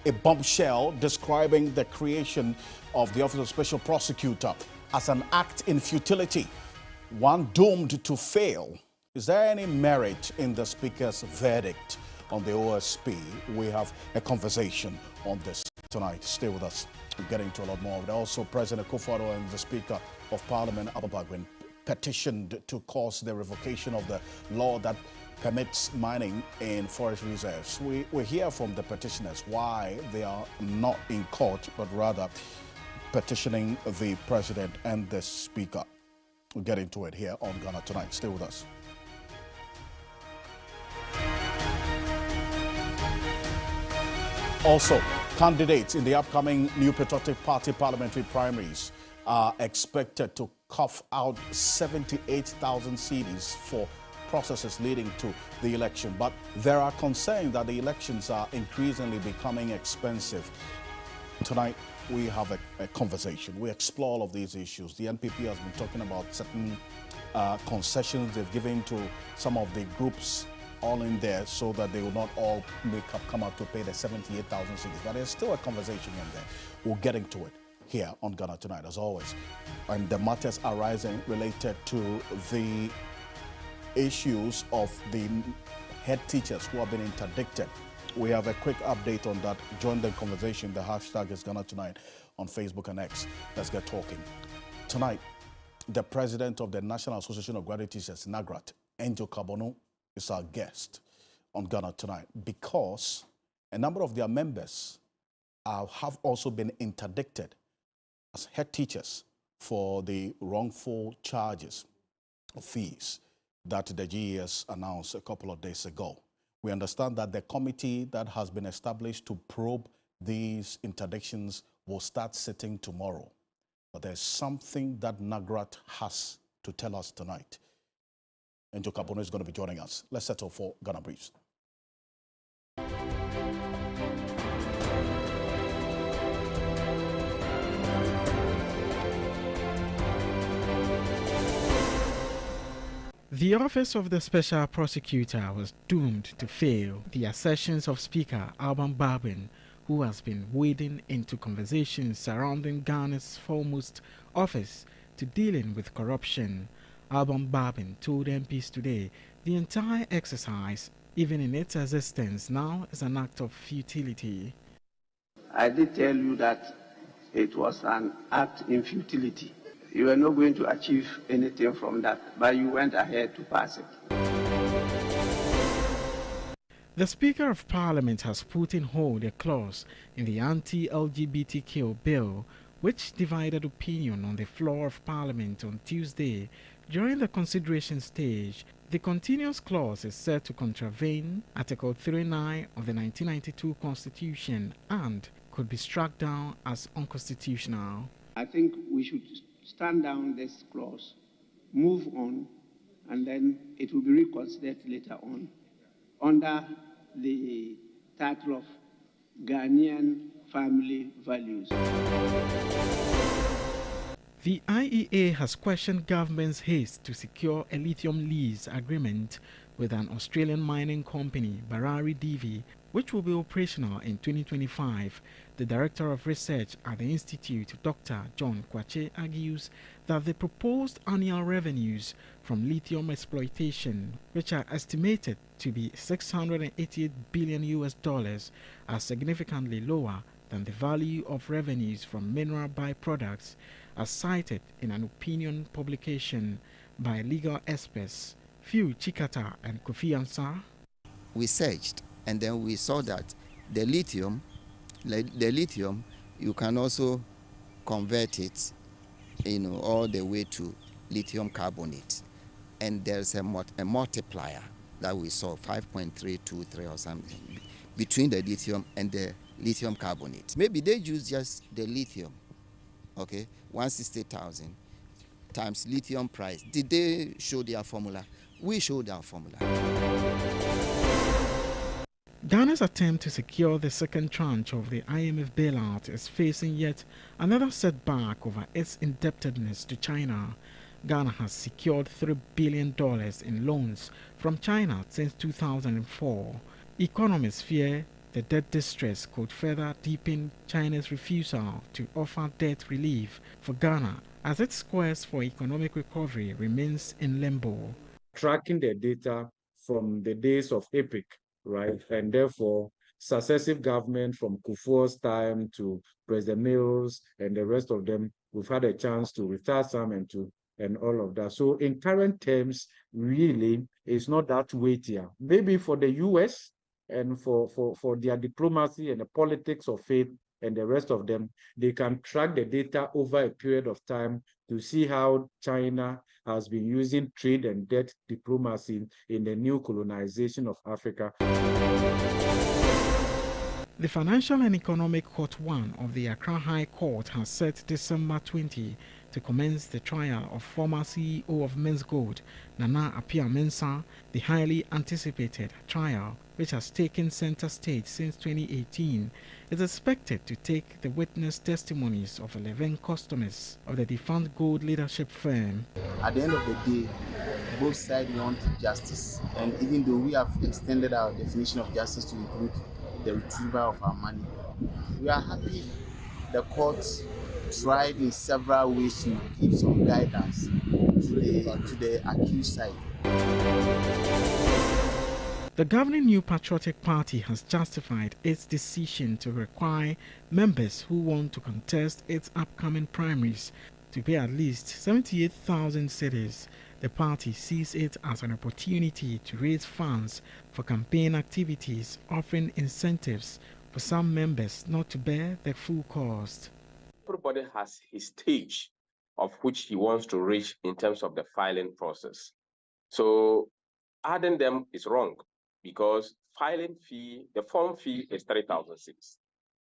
a bombshell describing the creation of the Office of Special Prosecutor as an act in futility, one doomed to fail. Is there any merit in the Speaker's verdict on the OSP? We have a conversation on this tonight. Stay with us. We're getting to a lot more of it. Also, President Akufo-Addo and the Speaker of Parliament, Alfred Ocansey, petitioned to cause the revocation of the law that permits mining in forest reserves. We hear from the petitioners why they are not in court, but rather petitioning the President and the Speaker. We'll get into it here on Ghana Tonight. Stay with us. Also, candidates in the upcoming New Patriotic Party parliamentary primaries are expected to cough out 78,000 cedis for processes leading to the election. But there are concerns that the elections are increasingly becoming expensive. Tonight, we have a conversation. We explore all of these issues. The NPP has been talking about certain concessions they've given to some of the groups all in there so that they will not all come out to pay the 78,000 cedis. But there's still a conversation in there. We'll get into it here on Ghana Tonight, as always. And the matters arising related to the issues of the head teachers who have been interdicted. We have a quick update on that. Join the conversation. The hashtag is Ghana Tonight on Facebook and X. Let's get talking. Tonight, the president of the National Association of Graduate Teachers, NAGRAT, Angel Kabono, is our guest on Ghana Tonight because a number of their members have also been interdicted as head teachers for the wrongful charges of fees that the GES announced a couple of days ago. We understand that the committee that has been established to probe these interdictions will start sitting tomorrow. But there's something that NAGRAT has to tell us tonight. Angel Kabono is going to be joining us. Let's settle for Ghana Briefs. The Office of the Special Prosecutor was doomed to fail. The assertions of Speaker Alban Barbin, who has been wading into conversations surrounding Ghana's foremost office to dealing with corruption. Alban Barbin told MPs today the entire exercise, even in its existence now, is an act of futility. I did tell you that it was an act in futility. You were not going to achieve anything from that, but you went ahead to pass it. The Speaker of Parliament has put in hold a clause in the anti-LGBTQ bill which divided opinion on the floor of Parliament on Tuesday. During the consideration stage, the continuous clause is said to contravene Article 39 of the 1992 Constitution and could be struck down as unconstitutional. I think we should stand down this clause, move on, and then it will be reconsidered later on under the title of Ghanaian Family Values. The IEA has questioned government's haste to secure a lithium lease agreement with an Australian mining company, Barari DV, which will be operational in 2025. The Director of Research at the Institute, Dr. John Kwache, argues that the proposed annual revenues from lithium exploitation, which are estimated to be $688 billion, are significantly lower than the value of revenues from mineral byproducts, as cited in an opinion publication by legal experts Phil Chikata and Kofi Ansah. We searched and then we saw that the lithium, you can also convert it, all the way to lithium carbonate. And there's a multiplier that we saw, 5.323 or something, between the lithium and the lithium carbonate. Maybe they use just the lithium, okay, 160,000 times lithium price. Did they show their formula? We showed our formula. Ghana's attempt to secure the second tranche of the IMF bailout is facing yet another setback over its indebtedness to China. Ghana has secured $3 billion in loans from China since 2004. Economists fear The debt distress could further deepen China's refusal to offer debt relief for Ghana as its quest for economic recovery remains in limbo. Tracking the data from the days of EPIC, right? And therefore, successive government from Kufuor's time to President Mills and the rest of them, we've had a chance to retire some and all of that. So in current terms, really, it's not that weightier. Maybe for the US and for their diplomacy and the politics of faith and the rest of them, they can track the data over a period of time to see how China has been using trade and debt diplomacy in the new colonization of Africa. The Financial and Economic Court 1 of the Accra High Court has set December 20 to commence the trial of former CEO of Men's Gold, Nana Appiah-Mensah. The highly anticipated trial, which has taken center stage since 2018, is expected to take the witness testimonies of 11 customers of the defunct gold leadership firm. At the end of the day, both sides want justice, and even though we have extended our definition of justice to include the retrieval of our money, we are happy the court tried in several ways to give some guidance to the accused side. The governing New Patriotic Party has justified its decision to require members who want to contest its upcoming primaries to pay at least 78,000 cedis. The party sees it as an opportunity to raise funds for campaign activities, offering incentives for some members not to bear the full cost. Everybody has his stage of which he wants to reach in terms of the filing process. So adding them is wrong because filing fee, the form fee is 3,006.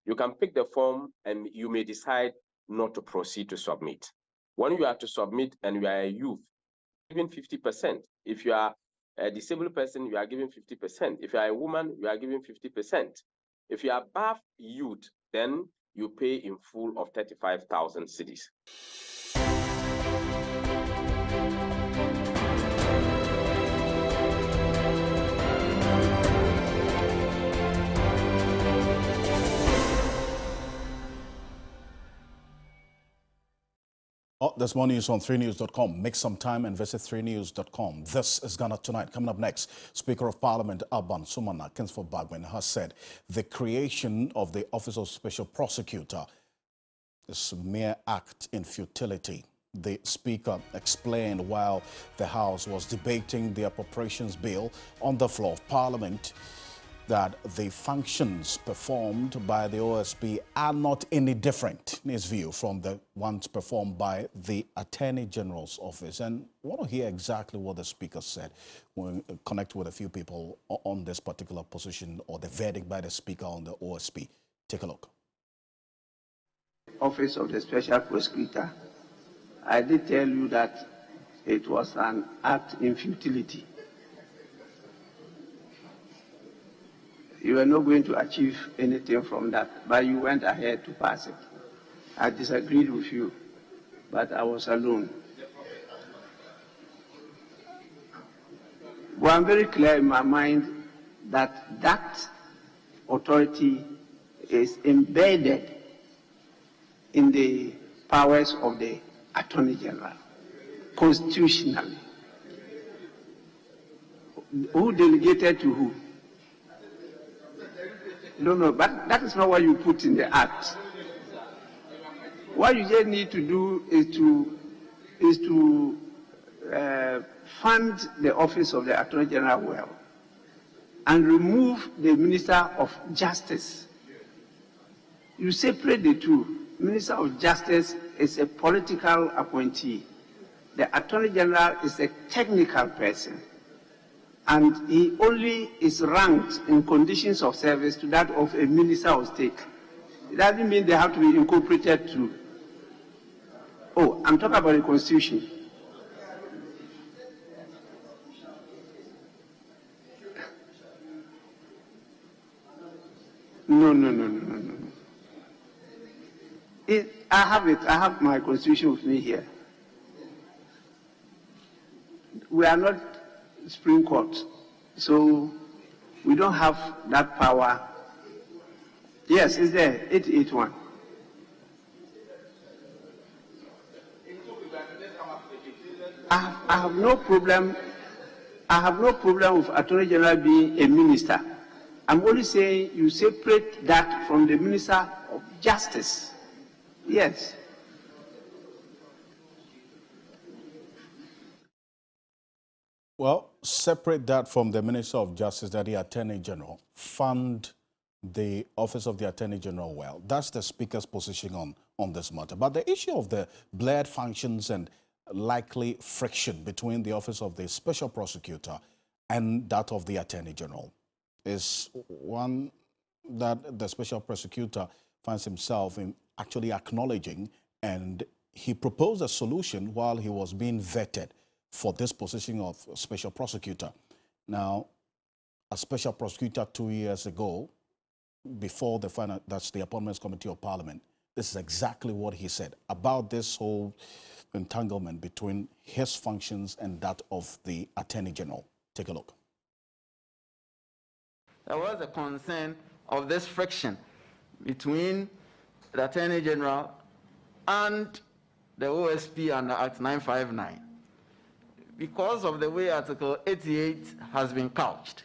You can pick the form and you may decide not to proceed to submit. When you are to submit and you are a youth, given 50%. If you are a disabled person, you are given 50%. If you are a woman, you are given 50%. If you are above youth, then you pay in full of 35,000 cedis. There's more news on 3news.com. Make some time and visit 3news.com. This is Ghana Tonight. Coming up next, Speaker of Parliament Alban Sumana Kingsford Bagwin has said the creation of the Office of Special Prosecutor is a mere act in futility. The Speaker explained while the House was debating the appropriations bill on the floor of Parliament that the functions performed by the OSP are not any different, in his view, from the ones performed by the Attorney General's office. And I want to hear exactly what the Speaker said. We'll connect with a few people on this particular position or the verdict by the Speaker on the OSP. Take a look. Office of the Special Prosecutor, I did tell you that it was an act in futility. You were not going to achieve anything from that, but you went ahead to pass it. I disagreed with you, but I was alone. Well, I'm very clear in my mind that that authority is embedded in the powers of the Attorney General, constitutionally. Who delegated to who? No, but that is not what you put in the act. What you just need to do is to fund the office of the Attorney General well and remove the Minister of Justice. You separate the two. Minister of Justice is a political appointee. The Attorney General is a technical person. And he only is ranked in conditions of service to that of a minister of state. It doesn't mean they have to be incorporated to. Oh, I'm talking about the Constitution. No. I have it. I have my Constitution with me here. We are not Supreme Court, so we don't have that power Yes, it's there, 881. I have no problem. I have no problem with Attorney General being a minister. I'm only saying you separate that from the Minister of Justice. Yes. Well, separate that from the Minister of Justice, that the Attorney General fund the Office of the Attorney General well. That's the Speaker's position on this matter. But the issue of the blurred functions and likely friction between the Office of the Special Prosecutor and that of the Attorney General is one that the Special Prosecutor finds himself in actually acknowledging, and he proposed a solution while he was being vetted for this position of Special Prosecutor. Now, a Special Prosecutor 2 years ago, before the final, that's the Appointments Committee of Parliament, this is exactly what he said about this whole entanglement between his functions and that of the Attorney General. Take a look. There was a concern of this friction between the Attorney General and the OSP under Act 959 because of the way Article 88 has been couched.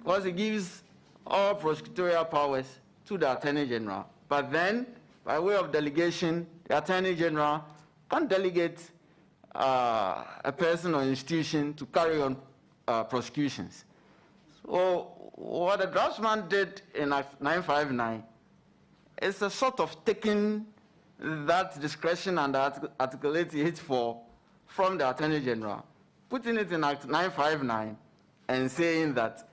Because it gives all prosecutorial powers to the Attorney General, but then, by way of delegation, the Attorney General can delegate a person or institution to carry on prosecutions. So what the draftsman did in Act 959 is a sort of taking that discretion under Article 88.4 from the Attorney General, putting it in Act 959 and saying that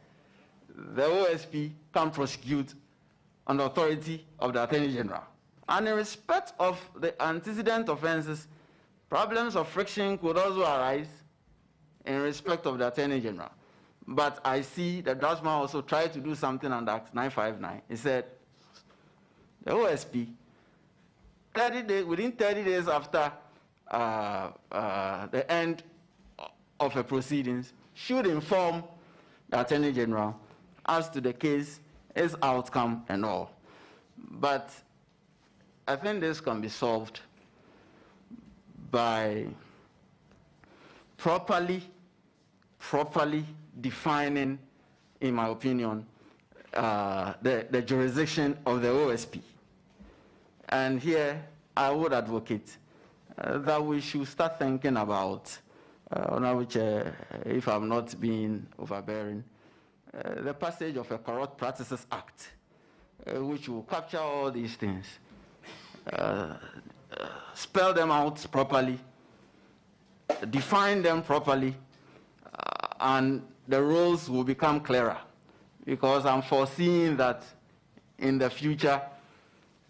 the OSP can prosecute on the authority of the Attorney General. And in respect of the antecedent offenses, problems of friction could also arise in respect of the Attorney General. But I see the draftsman also tried to do something under Act 959. He said, the OSP, within 30 days after the end of the proceedings, should inform the Attorney General as to the case, its outcome, and all. But I think this can be solved by properly defining, in my opinion, the jurisdiction of the OSP. And here, I would advocate that we should start thinking about, if I'm not being overbearing, the passage of a Corrupt Practices Act, which will capture all these things, spell them out properly, define them properly, and the rules will become clearer. Because I'm foreseeing that in the future,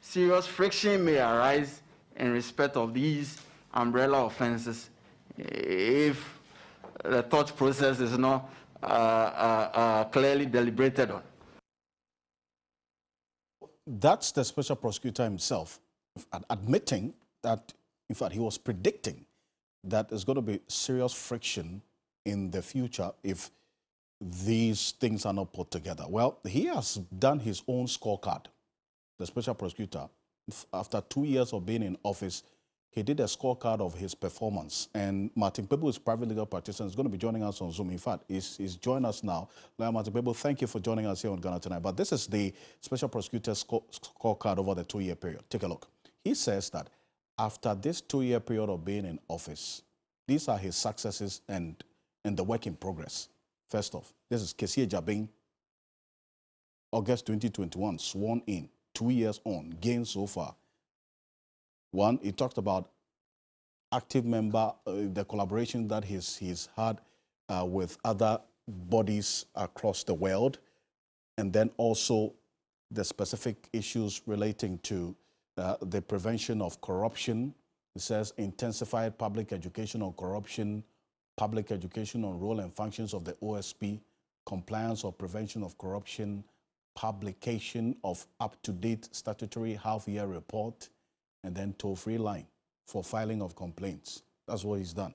serious friction may arise in respect of these umbrella offenses if the thought process is not clearly deliberated on. That's the Special Prosecutor himself admitting that, in fact, he was predicting that there's going to be serious friction in the future if these things are not put together. Well, he has done his own scorecard. The Special Prosecutor, after 2 years of being in office, he did a scorecard of his performance. And Martin Pebu is private legal practitioner. He's going to be joining us on Zoom. In fact, he's joined us now. Martin Pebu, thank you for joining us here on Ghana Tonight. But this is the Special Prosecutor's scorecard over the 2-year period. Take a look. He says that after this 2-year period of being in office, these are his successes and the work in progress. First off, this is Kessie Jabin, August 2021, sworn in, 2 years on, gained so far. One, he talked about active member, the collaboration that he's had with other bodies across the world, and then also the specific issues relating to the prevention of corruption. It says intensified public education on corruption, public education on role and functions of the OSP, compliance or prevention of corruption, publication of up-to-date statutory half-year report, and then toll-free line for filing of complaints. That's what he's done.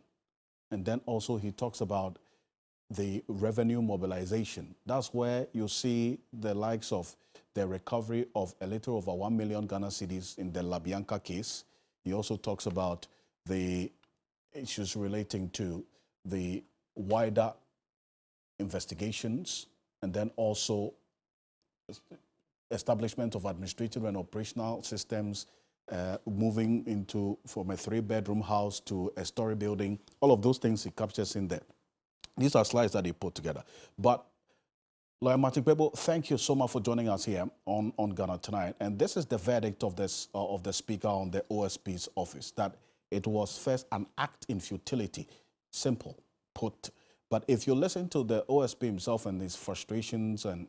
And then also he talks about the revenue mobilization. That's where you see the likes of the recovery of a little over 1 million Ghana cedis in the LaBianca case. He also talks about the issues relating to the wider investigations and then also establishment of administrative and operational systems, moving into from a 3-bedroom house to a story building. All of those things he captures in there. These are slides that he put together. But Lawyer Martin Pebo, thank you so much for joining us here on Ghana Tonight. And this is the verdict of this of the Speaker on the OSP's office, that it was first an act in futility, simple put. But if you listen to the OSP himself and his frustrations and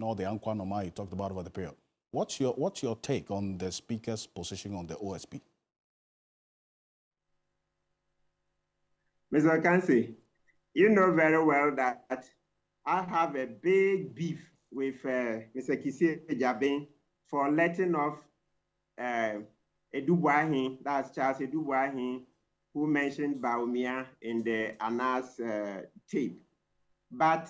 all the anquanoma he talked about over the period, what's your take on the Speaker's position on the OSP? Mr. Ocansey, you know very well that I have a big beef with Mr. Kisi Ejabin for letting off Edubuahin, that's Charles Edubuahin, who mentioned Baumia in the Anas tape. But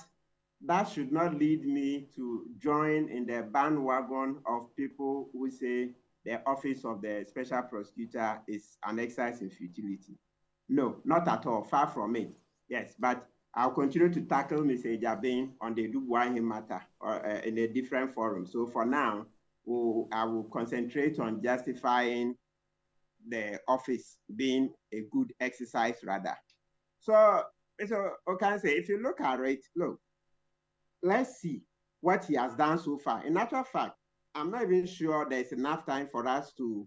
that should not lead me to join in the bandwagon of people who say the office of the special prosecutor is an exercise in futility. No, not at all, far from it. Yes, but I'll continue to tackle Mr. Ejabin on the Dubuahin matter in a different forum. So for now, I will concentrate on justifying the office being a good exercise rather. So, Mr. Ocansey, if you look at it, look, let's see what he has done so far. In actual fact, I'm not even sure there's enough time for us to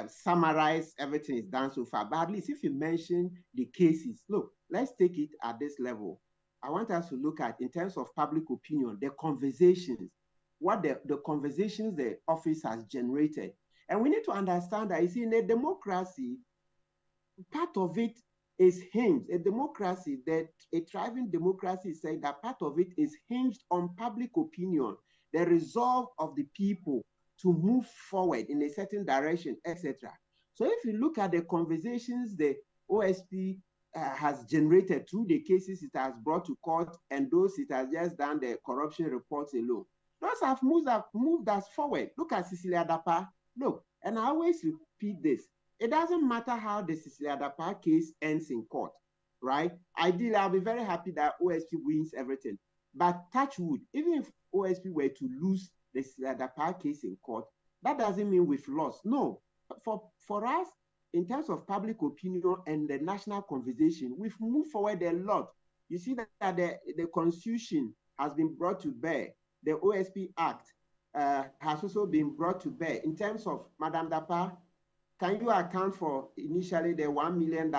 summarize everything he's done so far. But at least if you mention the cases, look, let's take it at this level. I want us to look at, in terms of public opinion, the conversations, what the conversations the office has generated. And we need to understand that, you see, in a democracy, part of it is hinged. A democracy, that a thriving democracy is saying that part of it is hinged on public opinion, the resolve of the people to move forward in a certain direction, etc. So if you look at the conversations the OSP has generated through the cases it has brought to court and those it has just done the corruption reports alone, those have moved us forward. Look at Cecilia Dapa. Look, and I always repeat this. It doesn't matter how the Cecilia Dapa case ends in court, right? Ideally, I'll be very happy that OSP wins everything. But touch wood, even if OSP were to lose the Dapa case in court, that doesn't mean we've lost. No, for us, in terms of public opinion and the national conversation, we've moved forward a lot. You see that the Constitution has been brought to bear. The OSP Act has also been brought to bear. In terms of Madam Dapa, can you account for initially the $1 million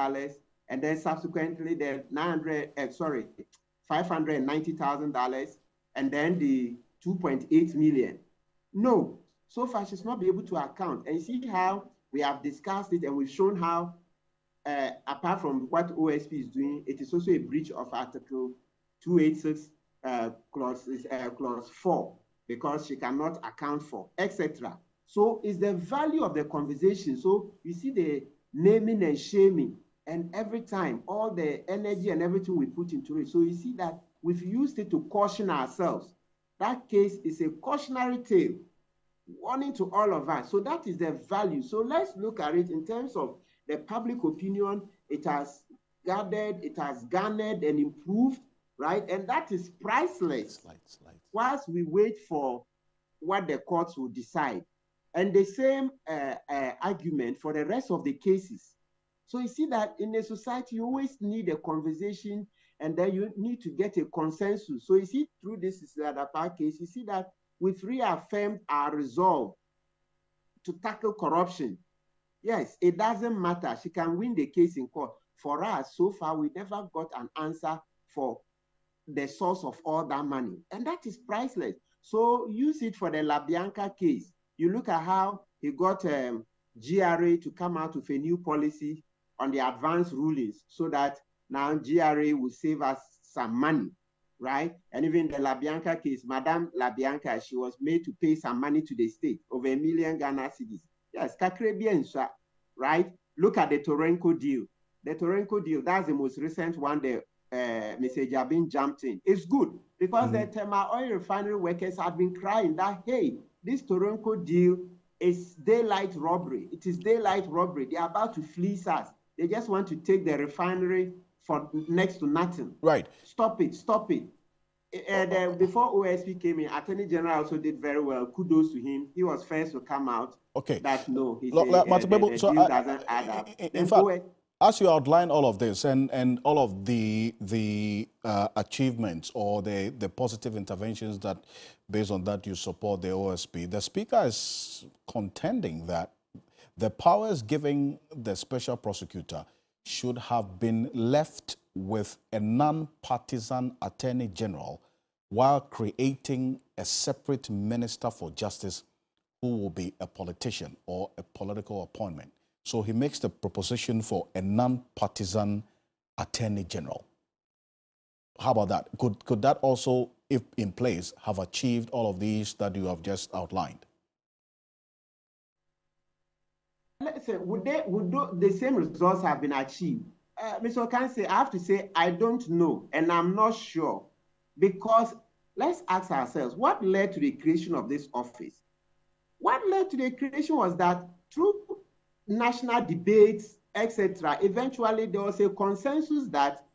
and then subsequently the $590,000 and then the 2.8 million? No, so far she's not been able to account. And you see how we have discussed it and we've shown how, apart from what OSP is doing, it is also a breach of Article 286, clause 4, because she cannot account for, etc. So it's the value of the conversation. So you see the naming and shaming, and every time, all the energy and everything we put into it. So you see that we've used it to caution ourselves. That case is a cautionary tale, warning to all of us. So that is the value. So let's look at it in terms of the public opinion. It has gathered, it has garnered and improved, right? And that is priceless. Whilst we wait for what the courts will decide. And the same argument for the rest of the cases. So you see that in a society, you always need a conversation and then you need to get a consensus. So you see through this Dapa case, you see that we've reaffirmed our resolve to tackle corruption. Yes, it doesn't matter. She can win the case in court. For us, so far, we never got an answer for the source of all that money. And that is priceless. So use it for the LaBianca case. You look at how he got GRA to come out with a new policy on the advanced rulings so that now GRA will save us some money, right? And even the LaBianca case, Madame LaBianca, she was made to pay some money to the state, over 1 million Ghana cedis. Yes, right? Look at the Torenko deal. The Torenko deal, that's the most recent one the Mr. Jabin jumped in. It's good because the Tema oil refinery workers have been crying that, hey, this Toronto deal is daylight robbery. It is daylight robbery. They are about to fleece us. They just want to take the refinery for next to nothing. Right. Stop it. Stop it. Before OSP came in, Attorney General also did very well. Kudos to him. He was first to come out. Okay. That no, he Look, said Martin the Bebo, so deal doesn't add up. In fact, as you outline all of this and all of the achievements or the positive interventions that, based on that, you support the OSP, the Speaker is contending that the powers giving the special prosecutor should have been left with a non-partisan Attorney General while creating a separate Minister for Justice who will be a politician or a political appointment. So he makes the proposition for a non-partisan Attorney General. How about that? Could that also, if in place, have achieved all of these that you have just outlined? Listen, would the same results have been achieved? Mr. Ocansey, I have to say, I don't know, and I'm not sure, because let's ask ourselves, what led to the creation of this office? What led to the creation was that through national debates, etc., eventually there was a consensus that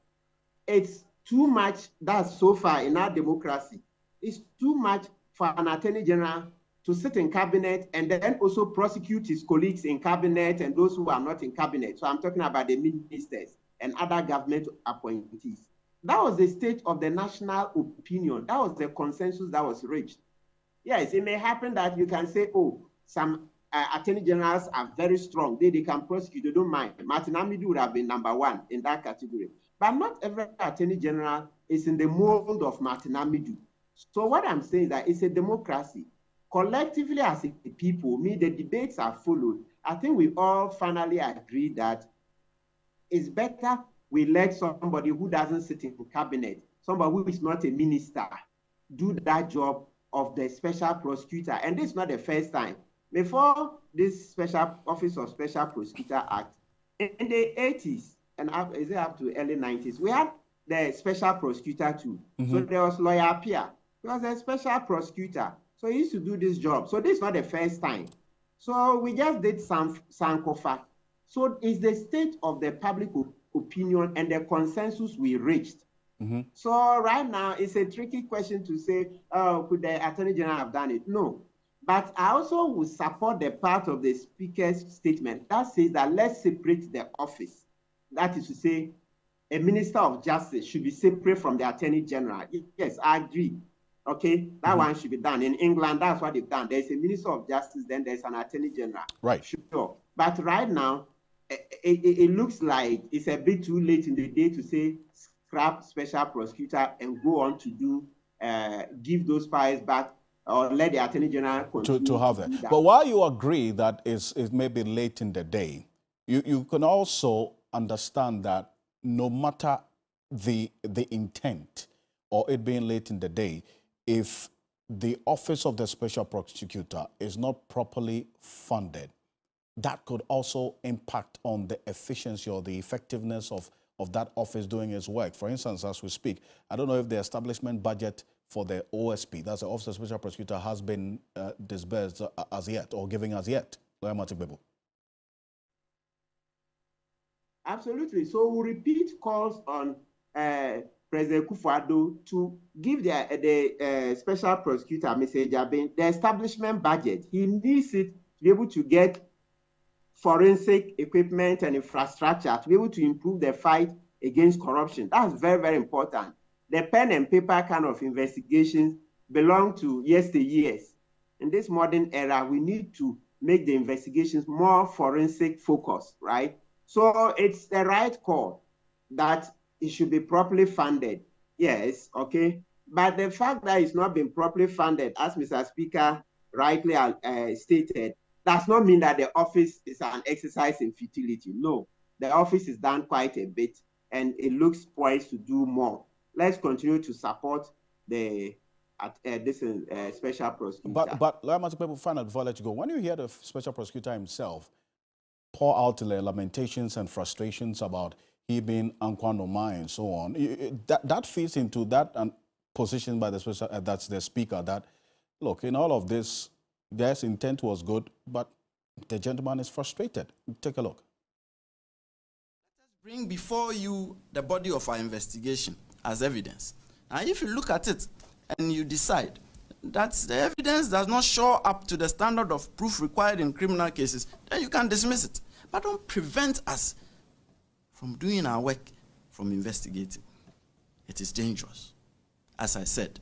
it's too much, that's so far in our democracy, it's too much for an Attorney General to sit in cabinet and then also prosecute his colleagues in cabinet and those who are not in cabinet. So I'm talking about the ministers and other government appointees. That was the state of the national opinion. That was the consensus that was reached. Yes, it may happen that you can say, oh, some attorney generals are very strong. They can prosecute, they don't mind. Martin Amidu would have been #1 in that category. But not every attorney general is in the mold of Martin Amidu. So what I'm saying is that it's a democracy. Collectively as a people, the debates are followed. I think we all finally agree that it's better we let somebody who doesn't sit in the cabinet, somebody who is not a minister, do that job of the special prosecutor. And this is not the first time. Before this Special Office of Special Prosecutor Act, in the 80s, and is it up to early 90s, we had the special prosecutor too. So there was Lawyer Pierre. He was a special prosecutor. So he used to do this job. So this is not the first time. So we just did some Sankofa. So it's the state of the public opinion and the consensus we reached. So right now, it's a tricky question to say, oh, could the Attorney General have done it? No. But I also would support the part of the Speaker's statement that says that let's separate the office. That is to say, a Minister of Justice should be separate from the Attorney General. Yes, I agree. Okay, that one should be done. In England, that's what they've done. There's a Minister of Justice, then there's an Attorney General. Right. Sure. But right now, it looks like it's a bit too late in the day to say scrap special prosecutor and go on to do, give those powers back or let the Attorney General continue to have that. But while you agree that it may be late in the day, you can also understand that no matter the intent or it being late in the day, if the office of the special prosecutor is not properly funded, that could also impact on the efficiency or the effectiveness of that office doing its work. For instance, as we speak, I don't know if the establishment budget for the OSP, that's the Office of Special Prosecutor, has been disbursed as yet or given as yet. Lawyer Martin Bebo. Absolutely. So we repeat calls on President Kufuor to give the special prosecutor, Mr. Jabin, the establishment budget. He needs it to be able to get forensic equipment and infrastructure to be able to improve the fight against corruption. That's very, very important. The pen and paper kind of investigations belong to yesteryears. In this modern era, we need to make the investigations more forensic focused, right? So it's the right call that it should be properly funded. Yes, okay. But the fact that it's not been properly funded, as Mr. Speaker rightly stated, does not mean that the office is an exercise in futility. No, the office has done quite a bit and it looks poised to do more. Let's continue to support the special prosecutor. But Lawyer Martin Bebo, final before I let you go, when you hear the special prosecutor himself pour out the lamentations and frustrations about he being Antoine Omar and so on. That feeds into that position by the special, that's the speaker, that, look, in all of this, yes, intent was good, but the gentleman is frustrated. Take a look. Let us bring before you the body of our investigation as evidence. And if you look at it and you decide that the evidence does not show up to the standard of proof required in criminal cases, then you can dismiss it. But don't prevent us from doing our work, from investigating. It is dangerous. As I said,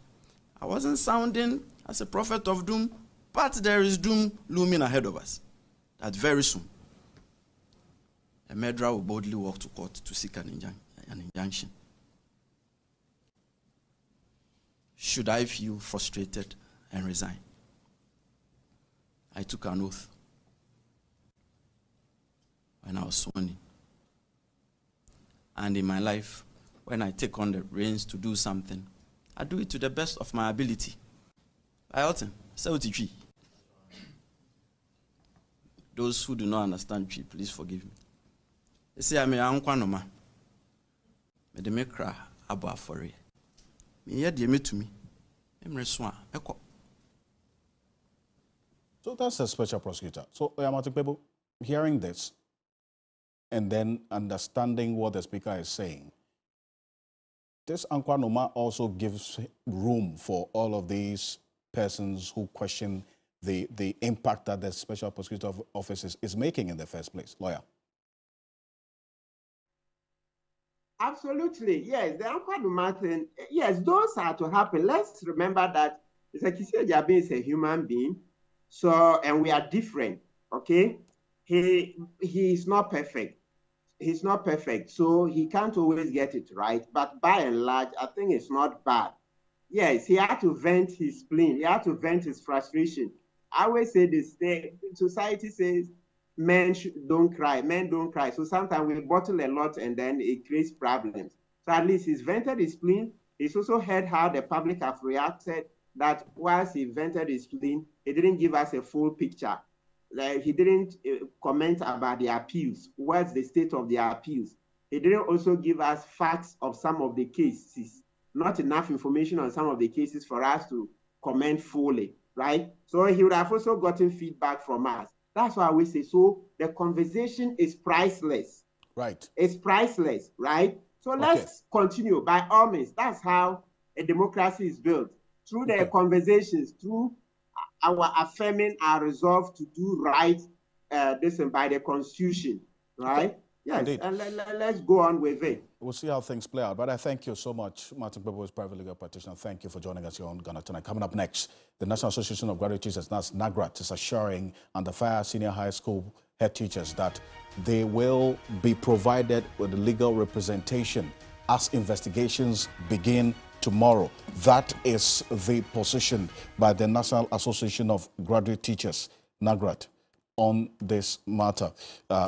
I wasn't sounding as a prophet of doom, but there is doom looming ahead of us. That very soon, a murderer will boldly walk to court to seek an injunction. Should I feel frustrated and resign? I took an oath when I was sworn in. And in my life, when I take on the reins to do something, I do it to the best of my ability. Those who do not understand tree, please forgive me. They say I'm a Ankwanoma. Me de me cry about for it. Me hear the me to me. So that's a special prosecutor. So Oyamatic people, hearing this and then understanding what the speaker is saying, this Antoine Omar also gives room for all of these persons who question the impact that the special prosecutor office is making in the first place. Lawyer. Absolutely, yes. The Antoine Omar thing, yes, those are to happen. Let's remember that Mr. Jabi is a human being, so, and we are different, okay? He is not perfect. He's not perfect, so he can't always get it right. But by and large, I think it's not bad. Yes, he had to vent his spleen. He had to vent his frustration. I always say this, society says men don't cry, men don't cry. So sometimes we bottle a lot and then it creates problems. So at least he's vented his spleen. He's also heard how the public have reacted, that whilst he vented his spleen, he didn't give us a full picture. Like, he didn't comment about the appeals. What's the state of the appeals? He didn't also give us facts of some of the cases. Not enough information on some of the cases for us to comment fully, right? So he would have also gotten feedback from us. That's why we say, so the conversation is priceless. Right. It's priceless, right? So let's continue by all means. That's how a democracy is built. Through the conversations, through our affirming our resolve to do right, by the Constitution, right? Yes, indeed. And let's go on with it. We'll see how things play out. But I thank you so much, Martin Bebo, is private legal practitioner. Thank you for joining us here on Ghana Tonight. Coming up next, the National Association of Graduate Teachers, NAGRAT, is assuring under fire senior high school head teachers that they will be provided with legal representation as investigations begin tomorrow. That is the position by the National Association of Graduate Teachers, NAGRAT, on this matter.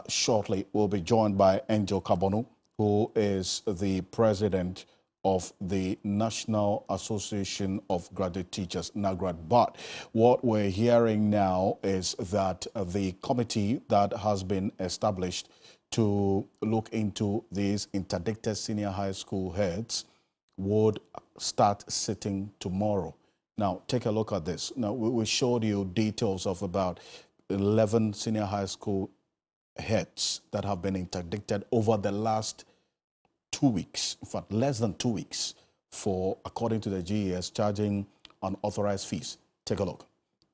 Shortly, we'll be joined by Angel Kabonu, who is the president of the National Association of Graduate Teachers, NAGRAT. But what we're hearing now is that the committee that has been established to look into these interdicted senior high school heads would start sitting tomorrow. Now, take a look at this. Now, we showed you details of about 11 senior high school heads that have been interdicted over the last 2 weeks, in fact, less than 2 weeks, for, according to the GES, charging unauthorized fees. Take a look.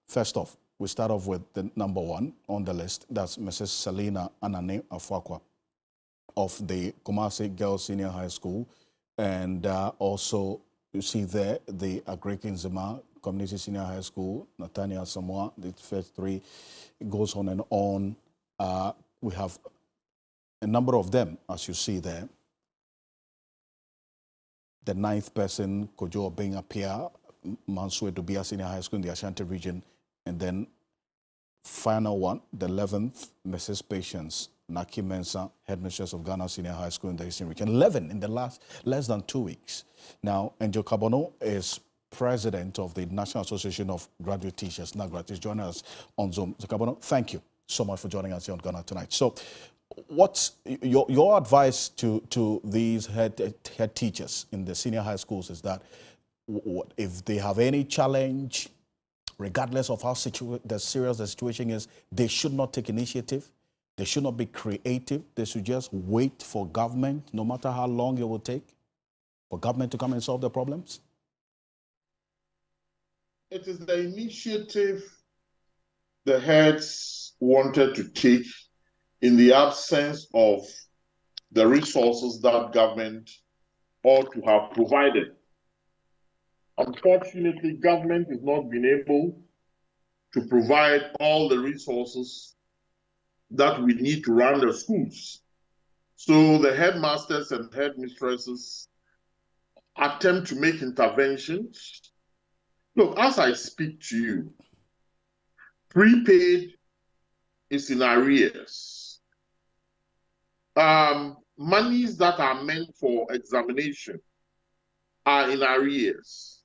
First off, we start off with the number one on the list. That's Mrs. Selina Anane Afwakwa of the Kumasi Girls Senior High School. And also, you see there, the Agrikin Zima Community Senior High School, Nathaniel Samoa, the first three. It goes on and on. We have a number of them, as you see there. The ninth person, Kojo Obenga Pia, Mansue Dubia Senior High School in the Ashanti region. And then final one, the 11th, Mrs. Patience Naki Mensah, headmistress of Ghana Senior High School in the Eastern region. 11 in the less than 2 weeks. Now, Angel Kabono is president of the National Association of Graduate Teachers, NAGRAT, is joining us on Zoom. So, Kabono, thank you so much for joining us here on Ghana Tonight. So what's your advice to these head teachers in the senior high schools is that if they have any challenge, regardless of how serious the situation is, they should not take initiative. They should not be creative. They should just wait for government, no matter how long it will take, for government to come and solve the problems? It is the initiative the heads wanted to take in the absence of the resources that government ought to have provided. Unfortunately, government has not been able to provide all the resources that we need to run the schools. So the headmasters and headmistresses attempt to make interventions. Look, as I speak to you, prepaid is in arrears. Monies that are meant for examination are in arrears.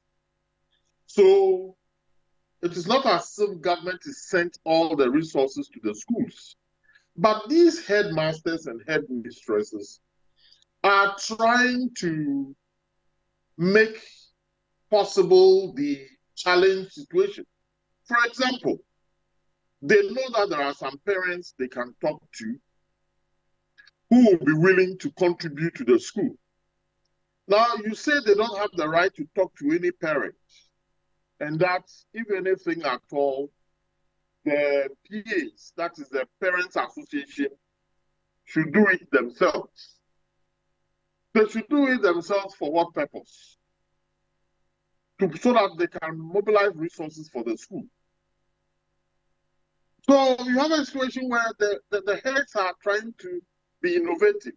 So it is not as if government has sent all the resources to the schools. But these headmasters and headmistresses are trying to make possible the challenge situation. For example, they know that there are some parents they can talk to who will be willing to contribute to the school. Now, you say they don't have the right to talk to any parent, and that, if anything at all, the PAs, that is the Parents Association, should do it themselves. They should do it themselves for what purpose? So that they can mobilize resources for the school. So you have a situation where the heads are trying to be innovative.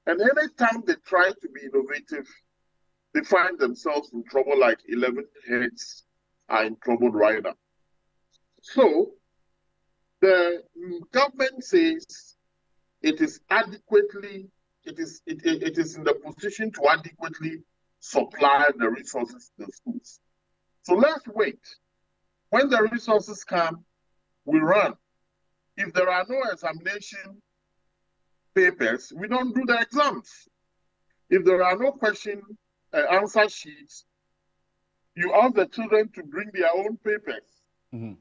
And any time they try to be innovative, they find themselves in trouble, like 11 heads are in trouble right now. So the government says it is adequately, it is in the position to adequately supply the resources to the schools. So let's wait. When the resources come, we run. If there are no examination papers, we don't do the exams. If there are no question answer sheets, you ask the children to bring their own papers. Mm-hmm.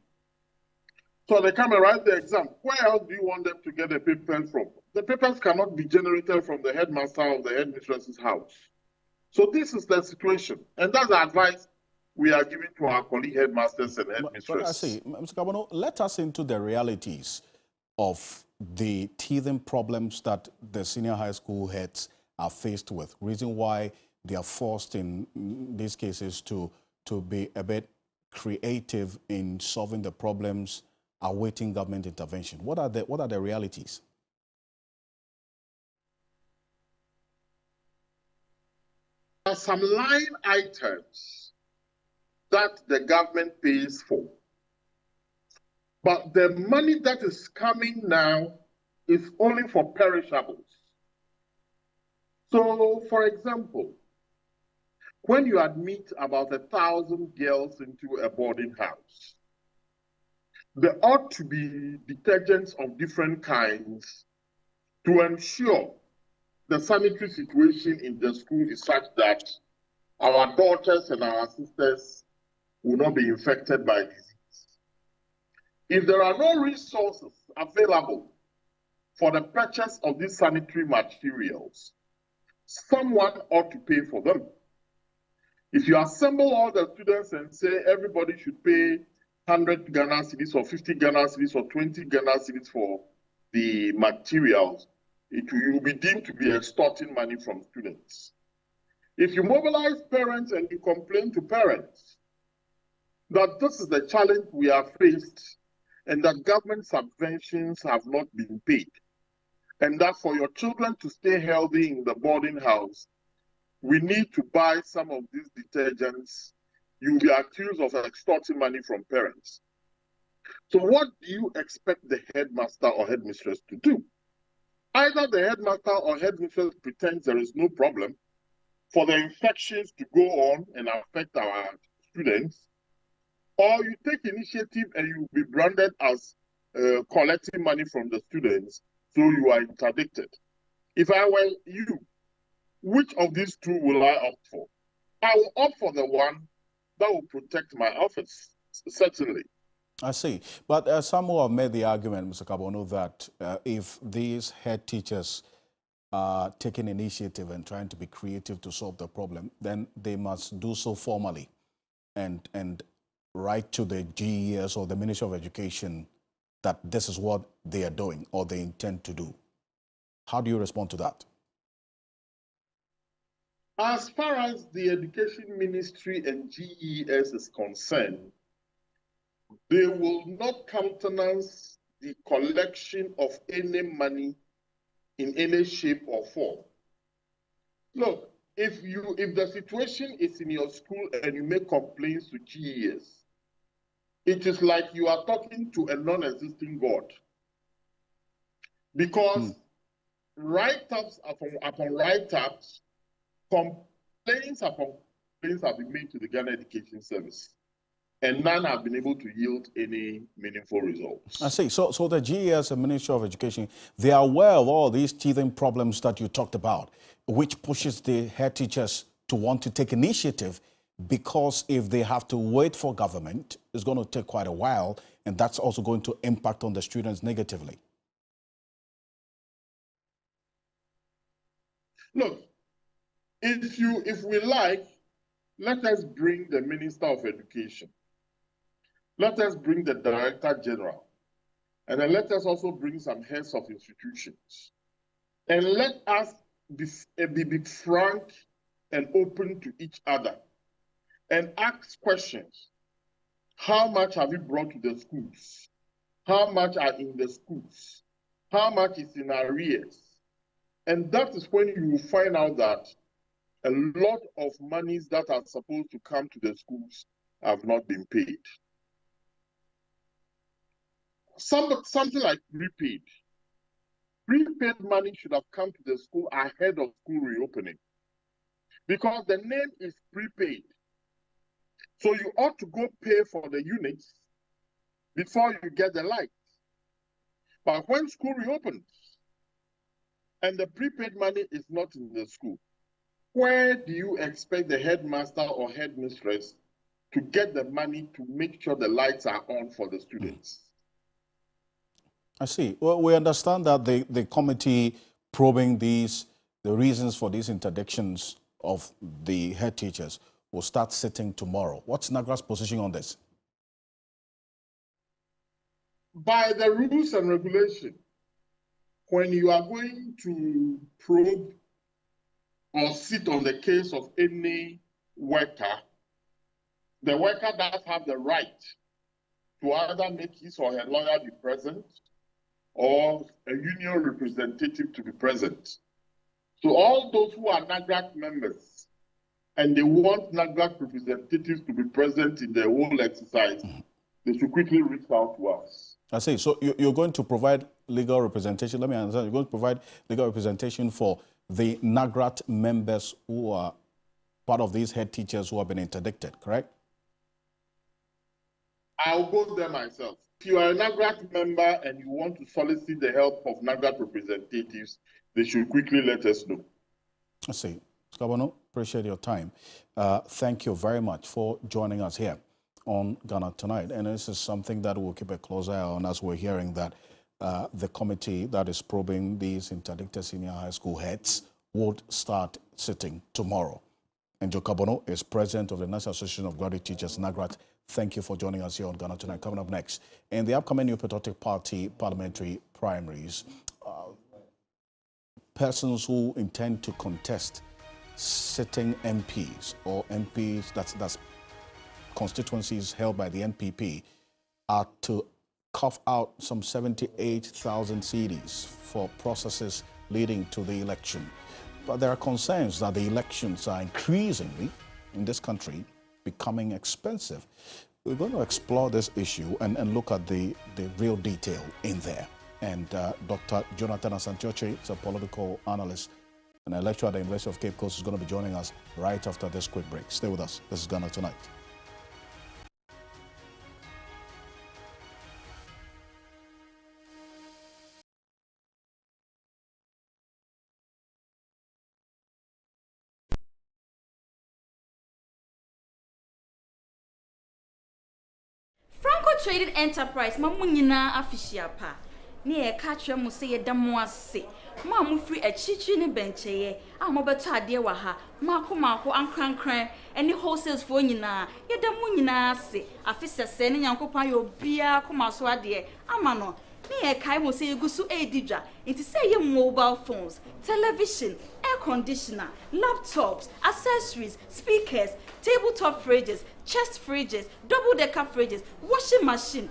So they come and write the exam. Where else do you want them to get the papers from? The papers cannot be generated from the headmaster or the headmistress's house. So this is the situation. And that's the advice we are giving to our colleague headmasters and headmistresses. But I see, Mr. Kabono, let us into the realities of the teething problems that the senior high school heads are faced with. Reason why they are forced in these cases to be a bit creative in solving the problems, awaiting government intervention. What are the realities? There are some line items that the government pays for. But the money that is coming now is only for perishables. So, for example, when you admit about 1,000 girls into a boarding house, there ought to be detergents of different kinds to ensure the sanitary situation in the school is such that our daughters and our sisters will not be infected by disease. If there are no resources available for the purchase of these sanitary materials, someone ought to pay for them. If you assemble all the students and say everybody should pay 100 Ghana cedis or 50 Ghana cedis or 20 Ghana cedis for the materials, it will be deemed to be extorting money from students. If you mobilize parents and you complain to parents that this is the challenge we are faced and that government subventions have not been paid, and that for your children to stay healthy in the boarding house, we need to buy some of these detergents, you'll be accused of extorting money from parents. So what do you expect the headmaster or headmistress to do? Either the headmaster or headmistress pretends there is no problem for the infections to go on and affect our students, or you take initiative and you'll be branded as collecting money from the students, so you are interdicted. If I were you, which of these two will I opt for? I will opt for the one that will protect my office, certainly. I see. But some who have made the argument, Mr. Kabono, that if these head teachers are taking initiative and trying to be creative to solve the problem, then they must do so formally and write to the GES or the Ministry of Education that this is what they are doing or they intend to do. How do you respond to that? As far as the Education Ministry and GES is concerned, they will not countenance the collection of any money in any shape or form. Look, if the situation is in your school and you make complaints to GES, it is like you are talking to a non-existing God. Because write-ups upon write-ups, complaints upon complaints have been made to the Ghana Education Service, and none have been able to yield any meaningful results. I see. So the GES and Ministry of Education, they are aware of all these teething problems that you talked about, which pushes the head teachers to want to take initiative, because if they have to wait for government, it's going to take quite a while, and that's also going to impact on the students negatively. Look, if we like, let us bring the Minister of Education. Let us bring the Director General. And then let us also bring some heads of institutions. And let us be frank and open to each other and ask questions. How much have you brought to the schools? How much are in the schools? How much is in arrears? And that is when you will find out that a lot of monies that are supposed to come to the schools have not been paid. Something like prepaid. Prepaid money should have come to the school ahead of school reopening, because the name is prepaid. So you ought to go pay for the units before you get the light. But when school reopens and the prepaid money is not in the school, where do you expect the headmaster or headmistress to get the money to make sure the lights are on for the students? I see. Well, we understand that the committee probing the reasons for these interdictions of the head teachers will start sitting tomorrow. What's NAGRA's position on this? By the rules and regulations, when you are going to probe or sit on the case of any worker, the worker does have the right to either make his or her lawyer be present or a union representative to be present. So all those who are NAGRAC members and they want NAGRAC representatives to be present in the whole exercise, they should quickly reach out to us. I see. So you're going to provide legal representation. Let me understand. You're going to provide legal representation for the NAGRAC members who are part of these head teachers who have been interdicted, correct? I'll go there myself. If you are a NAGRAC member and you want to solicit the help of NAGRAC representatives, they should quickly let us know. I see. Skabano, appreciate your time. Thank you very much for joining us here on Ghana Tonight. And this is something that we'll keep a close eye on, as we're hearing that the committee that is probing these interdicted senior high school heads would start sitting tomorrow. And Joe Kabono is president of the National Association of Graduate Teachers, NAGRAT. Thank you for joining us here on Ghana Tonight. Coming up next, in the upcoming New Patriotic Party parliamentary primaries, persons who intend to contest sitting MPs or MPs, that's constituencies held by the NPP, are to cough out some 78,000 CDs for processes leading to the election. But there are concerns that the elections are increasingly, in this country, becoming expensive. We're going to explore this issue and look at the real detail in there. And Dr. Jonathan Asantioche is a political analyst and a lecturer at the University of Cape Coast, is going to be joining us right after this quick break. Stay with us. This is Ghana Tonight. Trading Enterprise, Mamunina Afishia Pa. Near Catcher Musea Damoise. Mamma free a chichini benche, Amobata dear waha, Marco and Cran, any wholesales for Nina, Yadamunina se, Afisa sending Uncle Payo Bia, Comaswa dear, Amano. Near Kaimo say Gusu A Dija, into say your mobile phones, television, air conditioner, laptops, accessories, speakers, tabletop fridges, chest fridges, double-decker fridges, washing machine,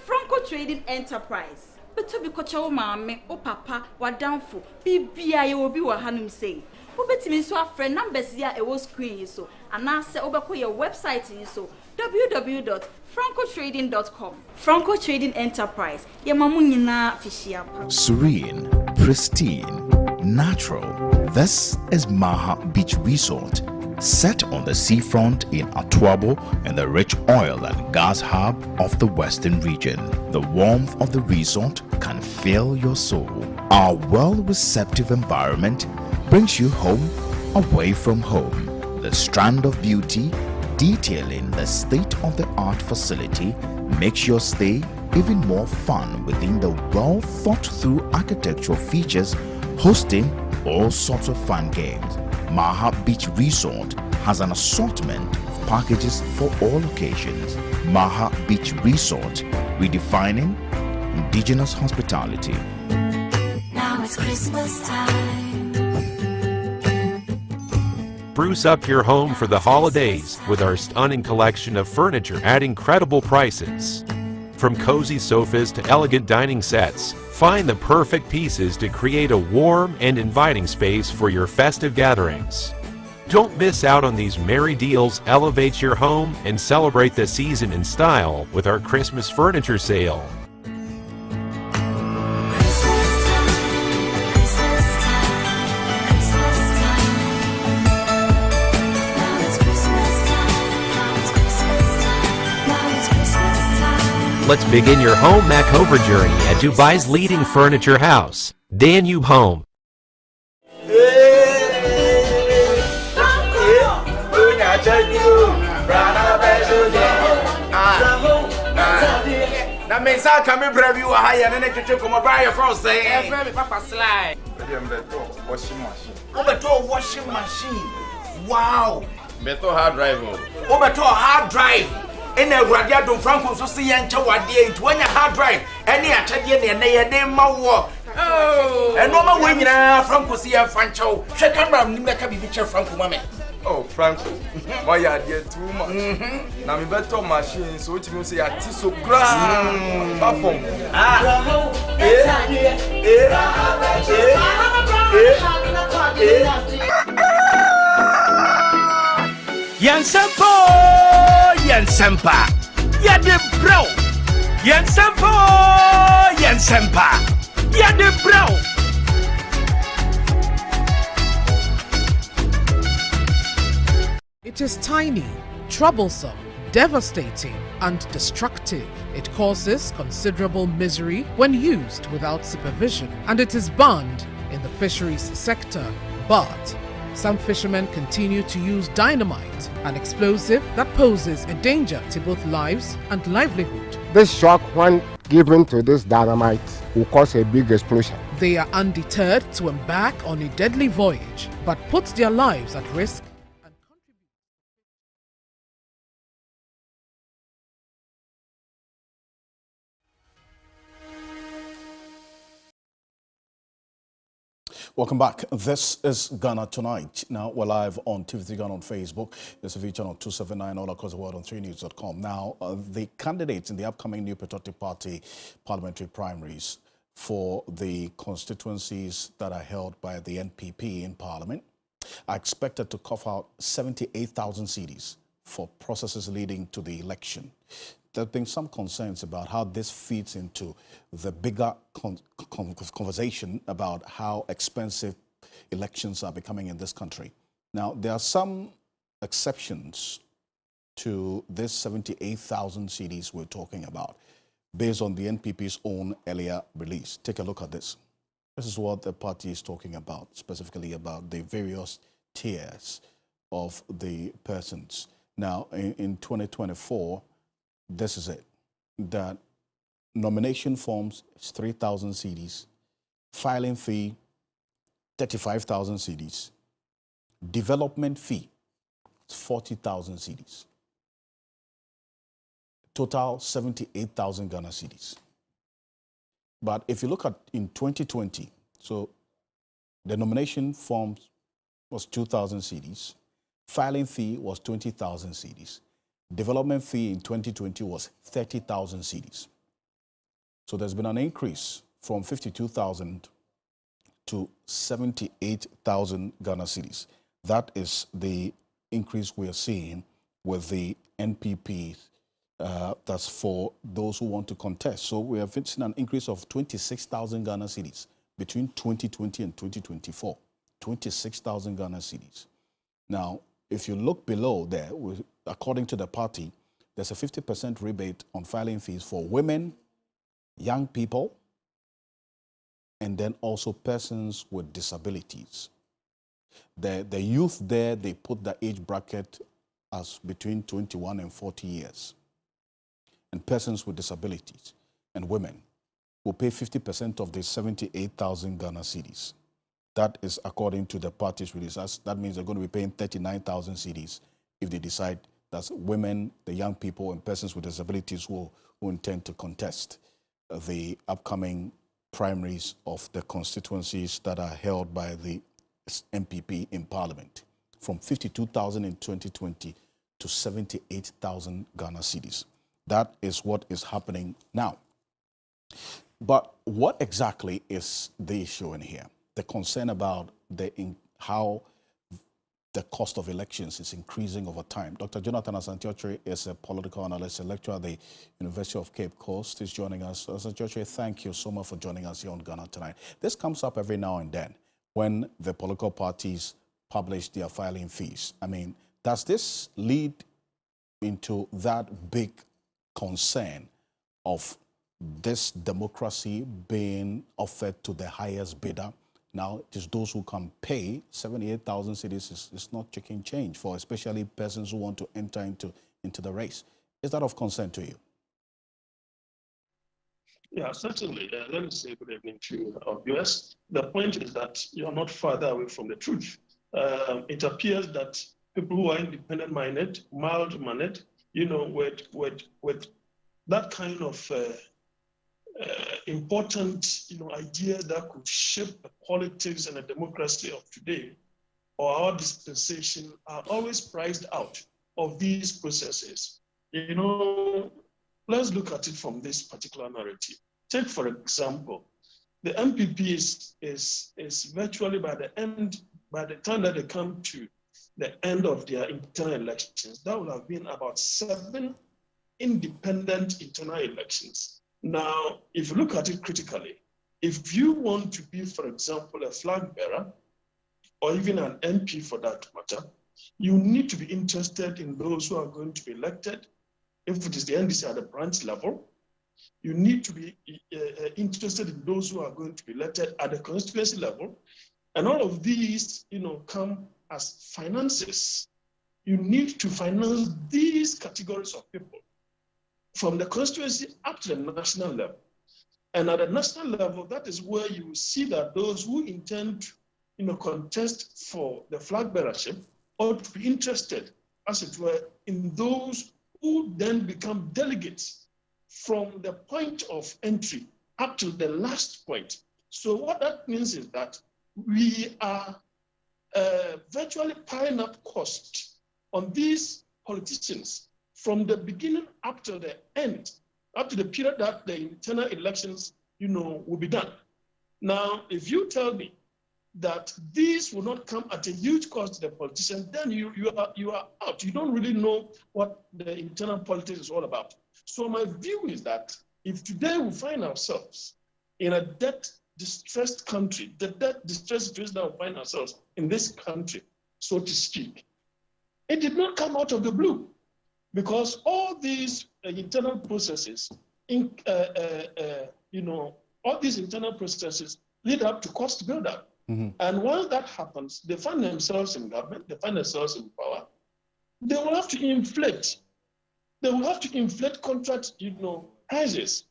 Franco Trading Enterprise. But to be kocha mama, o papa, wa downful, bibia ye will be what Hanum say. Who bet me so a friend numbers here a was screen so, and now say over your website so www.francotrading.com. Franco Trading Enterprise, ye mamunina fishiapa. Serene, pristine, natural. This is Maha Beach Resort, set on the seafront in Atuabo and the rich oil and gas hub of the western region. The warmth of the resort can fill your soul. Our well-receptive environment brings you home away from home. The strand of beauty detailing the state-of-the-art facility makes your stay even more fun within the well-thought-through architectural features, hosting all sorts of fun games. Maha Beach Resort has an assortment of packages for all occasions. Maha Beach Resort, redefining indigenous hospitality. Now it's Christmas time. Spruce up your home for the holidays with our stunning collection of furniture at incredible prices. From cozy sofas to elegant dining sets, find the perfect pieces to create a warm and inviting space for your festive gatherings. Don't miss out on these merry deals. Elevate your home and celebrate the season in style with our Christmas furniture sale. Let's begin your home makeover journey at Dubai's leading furniture house, Danube Home. That means I come and brave you a higher and then to come by your first day. Papa slide. Washing machine. Obeto washing machine. Wow. Beto hard drive. Obeto hard drive. In a radiator Franco so see and chawadia it when a hard drive. Any atelier and they name my work. Oh, and no more women Franco see a Franco. Check out Nimeka picture Franco Mame. Oh, Franco. Why are there too much? Now me better machine so it means say a so grand. Platform. Yansempo, Yansempa, Yade Bro, Yansempo, Yansempa, Yade Bro. It is tiny, troublesome, devastating, and destructive. It causes considerable misery when used without supervision, and it is banned in the fisheries sector. But some fishermen continue to use dynamite, an explosive that poses a danger to both lives and livelihood. This shock, when given to this dynamite, will cause a big explosion. They are undeterred to embark on a deadly voyage, but put their lives at risk. Welcome back. This is Ghana Tonight. Now, we're live on TV3 Ghana on Facebook. There's a feature on 279 all across the world on 3news.com. Now, the candidates in the upcoming New Patriotic Party parliamentary primaries for the constituencies that are held by the NPP in Parliament are expected to cough out 78,000 cedis for processes leading to the election. There have been some concerns about how this feeds into the bigger conversation about how expensive elections are becoming in this country. Now, there are some exceptions to this 78,000 cedis we're talking about, based on the NPP's own earlier release. Take a look at this. This is what the party is talking about, specifically about the various tiers of the persons. Now, in 2024, this is it. that nomination forms is 3,000 cedis, filing fee 35,000 cedis, development fee is 40,000 cedis, total 78,000 Ghana cedis. But if you look at in 2020, so the nomination forms was 2,000 cedis, filing fee was 20,000 cedis, development fee in 2020 was 30,000 cedis. So there's been an increase from 52,000 to 78,000 Ghana cedis. That is the increase we are seeing with the NPP. That's for those who want to contest. So we have seen an increase of 26,000 Ghana cedis between 2020 and 2024. 26,000 Ghana cedis. Now, if you look below there, according to the party, there's a 50% rebate on filing fees for women, young people, and then also persons with disabilities. The youth there, they put the age bracket as between 21 and 40 years. And persons with disabilities and women will pay 50% of the 78,000 Ghana cedis. That is according to the party's release. That means they're going to be paying 39,000 cedis if they decide that women, the young people, and persons with disabilities who intend to contest the upcoming primaries of the constituencies that are held by the MPP in Parliament, from 52,000 in 2020 to 78,000 Ghana cedis. That is what is happening now. But what exactly is the issue in here? The concern about how the cost of elections is increasing over time. Dr. Jonathan Asante-Okyere is a political analyst, a lecturer at the University of Cape Coast. He's joining us. Asante-Okyere, thank you so much for joining us here on Ghana Tonight. This comes up every now and then when the political parties publish their filing fees. I mean, does this lead into that big concern of this democracy being offered to the highest bidder? Now, it is those who can pay 78,000 cedis is not chicken change for especially persons who want to enter into the race. Is that of concern to you? Yeah, certainly. Let me say good evening to you, viewers. The point is that you're not farther away from the truth. It appears that people who are independent-minded, mild-mannered, with that kind of important, ideas that could shape the politics and the democracy of today or our dispensation are always priced out of these processes. Let's look at it from this particular narrative. Take, for example, the MPP is virtually by the time that they come to the end of their internal elections, that will have been about 7 independent internal elections. Now, if you look at it critically, if you want to be, for example, a flag bearer, or even an MP for that matter, you need to be interested in those who are going to be elected. If it is the NDC at the branch level, you need to be interested in those who are going to be elected at the constituency level. And all of these, come as finances. You need to finance these categories of people from the constituency up to the national level. And at the national level, that is where you will see that those who intend to contest for the flag bearership ought to be interested, as it were, in those who then become delegates from the point of entry up to the last point. So what that means is that we are virtually piling up costs on these politicians from the beginning up to the end, up to the period that the internal elections, will be done. Now, if you tell me that these will not come at a huge cost to the politicians, then you are out. You don't really know what the internal politics is all about. So my view is that if today we find ourselves in a debt-distressed country, the debt-distressed situation that we find ourselves in this country, so to speak, it did not come out of the blue. Because all these internal processes, all these internal processes lead up to cost buildup. Mm-hmm. And once that happens, they find themselves in government, they find themselves in power. They will have to inflate. They will have to inflate contract, prices.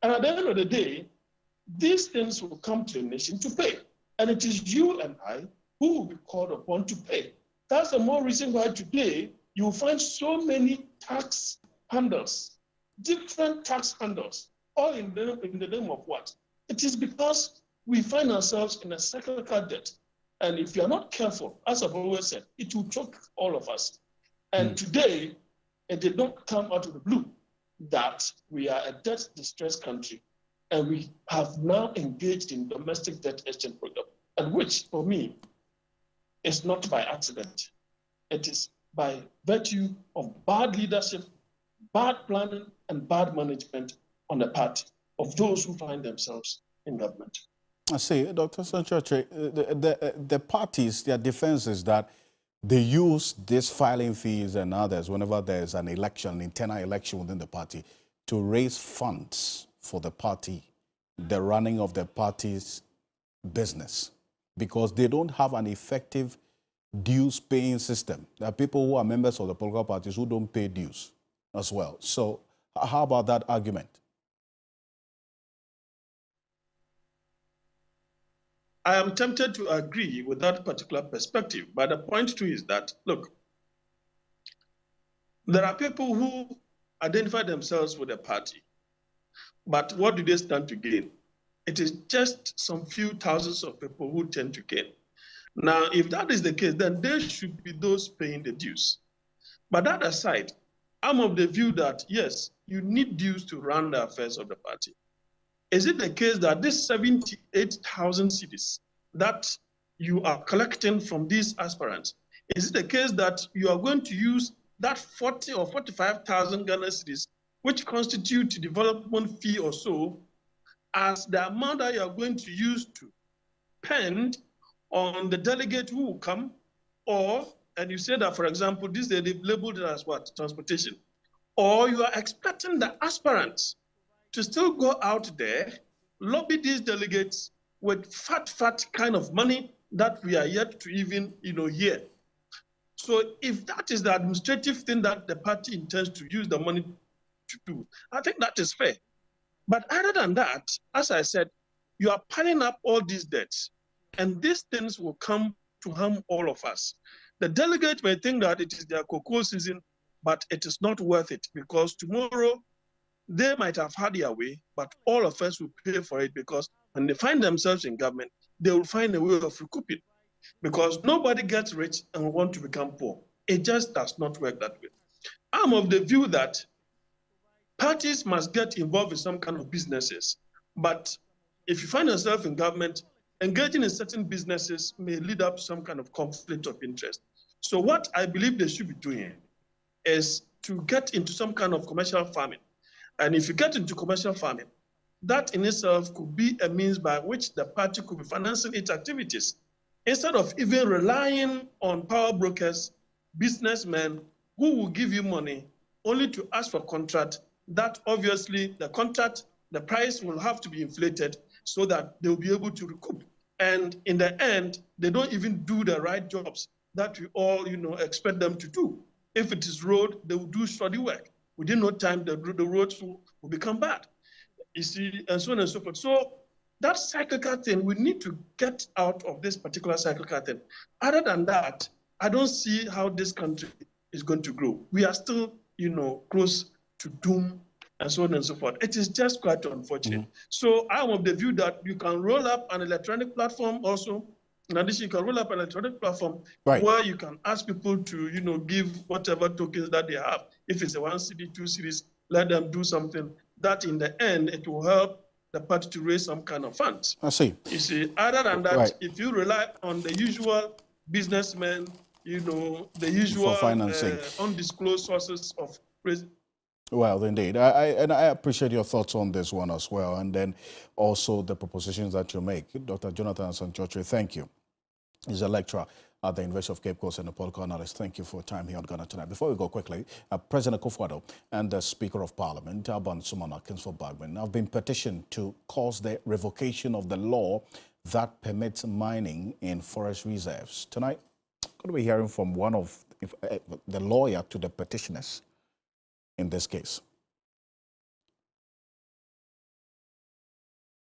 And at the end of the day, these things will come to the nation to pay. And it is you and I who will be called upon to pay. That's the more reason why today you will find so many tax handles, different tax handles, all in the name of what? It is because we find ourselves in a cyclical debt. And if you are not careful, as I've always said, it will choke all of us. And today, it did not come out of the blue that we are a debt-distressed country, and we have now engaged in domestic debt exchange program, and which, for me, is not by accident. It is by virtue of bad leadership, bad planning, and bad management on the part of those who find themselves in government. I see, Dr. Sanchoche, the parties, their defense is that they use these filing fees and others whenever there's an election, an internal election within the party, to raise funds for the party, the running of the party's business, because they don't have an effective dues-paying system. There are people who are members of the political parties who don't pay dues as well. So how about that argument? I am tempted to agree with that particular perspective, but the point too is that, look, there are people who identify themselves with a party, but what do they stand to gain? It is just some few thousands of people who tend to gain. Now, if that is the case, then there should be those paying the dues. But that aside, I'm of the view that, yes, you need dues to run the affairs of the party. Is it the case that this 78,000 cedis that you are collecting from these aspirants, is it the case that you are going to use that 40 or 45,000 Ghana cedis, which constitute development fee or so, as the amount that you are going to use to spend on the delegate who will come? Or, and you say that, for example, this they've labeled it as what? Transportation. Or you are expecting the aspirants to still go out there, lobby these delegates with fat kind of money that we are yet to even, hear. So if that is the administrative thing that the party intends to use the money to do, I think that is fair. But other than that, as I said, you are piling up all these debts, and these things will come to harm all of us. The delegate may think that it is their cocoa season, but it is not worth it, because tomorrow they might have had their way, but all of us will pay for it, because when they find themselves in government, they will find a way of recouping, because nobody gets rich and want to become poor. It just does not work that way. I'm of the view that parties must get involved in some kind of businesses, but if you find yourself in government, engaging in certain businesses may lead up to some kind of conflict of interest. So what I believe they should be doing is to get into some kind of commercial farming. And if you get into commercial farming, that in itself could be a means by which the party could be financing its activities, instead of even relying on power brokers, businessmen who will give you money only to ask for contract, that obviously the contract, the price will have to be inflated so that they'll be able to recoup. And in the end, they don't even do the right jobs that we all, expect them to do. If it is road, they will do shoddy work. Within no time, the roads will become bad. You see, and so on and so forth. So that cyclical thing, we need to get out of this particular cyclical thing. Other than that, I don't see how this country is going to grow. We are still, close to doom and so on and so forth. It is just quite unfortunate. So I'm of the view that you can roll up an electronic platform also. In addition, you can roll up an electronic platform where you can ask people to, give whatever tokens that they have. If it's a 1 cedi, 2 cedis, let them do something that in the end, it will help the party to raise some kind of funds. I see. You see, other than that, if you rely on the usual businessmen, the usual undisclosed sources of raising. Well, indeed. I appreciate your thoughts on this one as well, and then also the propositions that you make. Dr. Jonathan Sanchoche, thank you. He's a lecturer at the University of Cape Coast and a political analyst. Thank you for your time here on Ghana Tonight. Before we go quickly, President Akufo-Addo and the Speaker of Parliament, Alban Sumana Kingsford-Bagman, have been petitioned to cause the revocation of the law that permits mining in forest reserves. Tonight, we're going to be hearing from one of the lawyer to the petitioners in this case.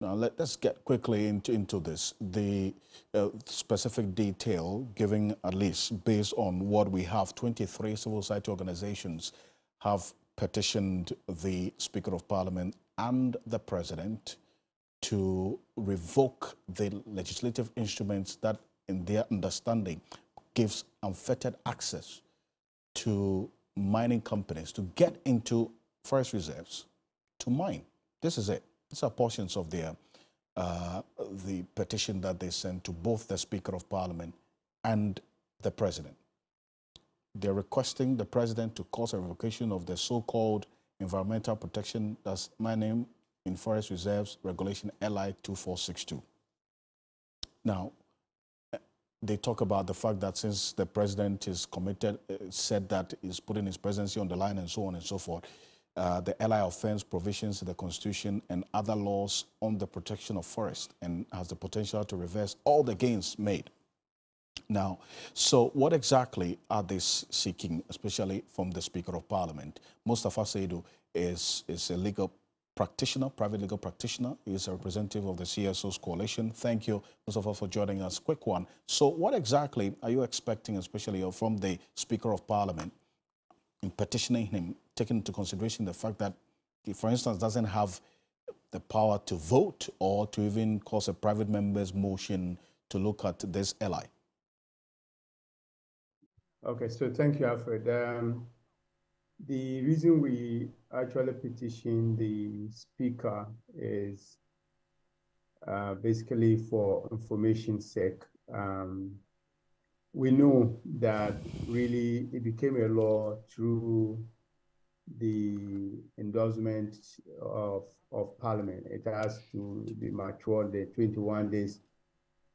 Now let's get quickly into this. The specific detail giving, at least based on what we have, 23 civil society organizations have petitioned the Speaker of Parliament and the President to revoke the legislative instruments that, in their understanding, gives unfettered access to mining companies to get into forest reserves to mine. This is it. These are portions of their the petition that they sent to both the Speaker of Parliament and the President. They're requesting the President to cause a revocation of the so-called Environmental Protection, that's Mining in Forest Reserves Regulation LI 2462. Now, they talk about the fact that since the President is committed, said that he's putting his presidency on the line and so on and so forth, the LI offense provisions in the Constitution and other laws on the protection of forest and has the potential to reverse all the gains made. Now, so what exactly are they seeking, especially from the Speaker of Parliament? Mustafa Saidu is a legal practitioner, private legal practitioner. He is a representative of the CSO's coalition. Thank you, Mustafa, for joining us. Quick one. So what exactly are you expecting, especially from the Speaker of Parliament, in petitioning him, taking into consideration the fact that he, for instance, doesn't have the power to vote or to even cause a private member's motion to look at this LI? Okay, so thank you, Alfred. The reason we actually petition the Speaker is basically for information's sake. We know that really it became a law through the endorsement of Parliament. It has to be matured, the 21 days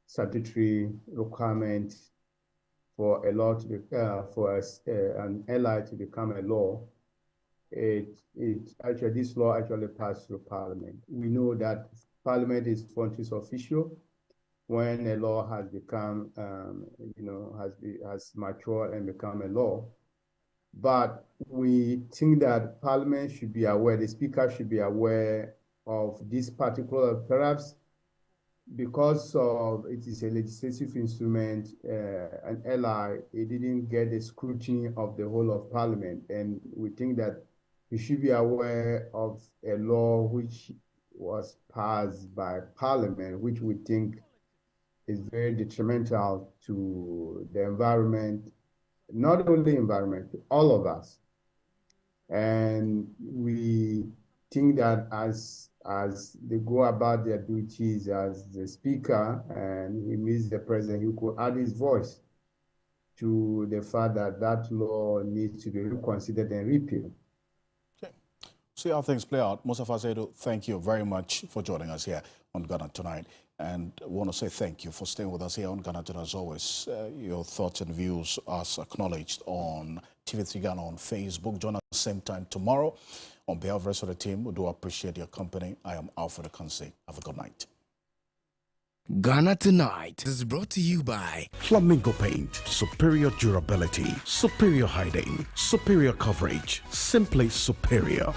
statutory requirement for a law to be, for an LI to become a law. Actually, this law actually passed through Parliament. We know that Parliament is fontis official when a law has become, has matured and become a law. But we think that Parliament should be aware, the Speaker should be aware of this particular, perhaps because of it is a legislative instrument, an LI, it didn't get the scrutiny of the whole of Parliament. And we think that we should be aware of a law which was passed by Parliament, which we think is very detrimental to the environment, not only environment, to all of us. And we think that as they go about their duties as the Speaker and he meets the President, he could add his voice to the fact that that law needs to be reconsidered and repealed. Okay. See how things play out. Mustafa Saidu, thank you very much for joining us here on Ghana Tonight. And I want to say thank you for staying with us here on Ghana Tonight. As always, your thoughts and views are acknowledged on TV3 Ghana on Facebook. Join us same time tomorrow. On behalf of the rest of the team, we do appreciate your company. I am Alfred Ocansey. Have a good night. Ghana Tonight is brought to you by Flamingo Paint. Superior durability, superior hiding, superior coverage, simply superior.